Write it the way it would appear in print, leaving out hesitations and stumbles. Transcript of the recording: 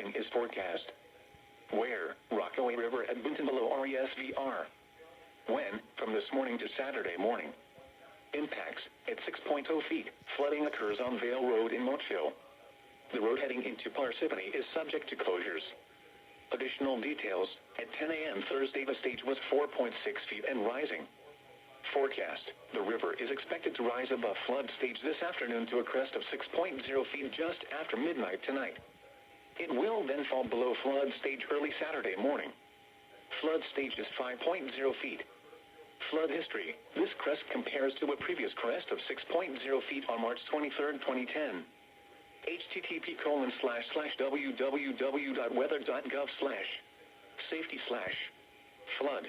flooding is forecast. Where? Rockaway River at Boonton below RESVR. When? From this morning to Saturday morning. Impacts, at 6.0 feet, flooding occurs on Vale Road in Montreal. The road heading into Parsippany is subject to closures. Additional details, at 10 a.m. Thursday the stage was 4.6 feet and rising. Forecast, the river is expected to rise above flood stage this afternoon to a crest of 6.0 feet just after midnight tonight. It will then fall below flood stage early Saturday morning. Flood stage is 5.0 feet. Flood history, this crest compares to a previous crest of 6.0 feet on March 23, 2010. http://www.weather.gov/safety/flood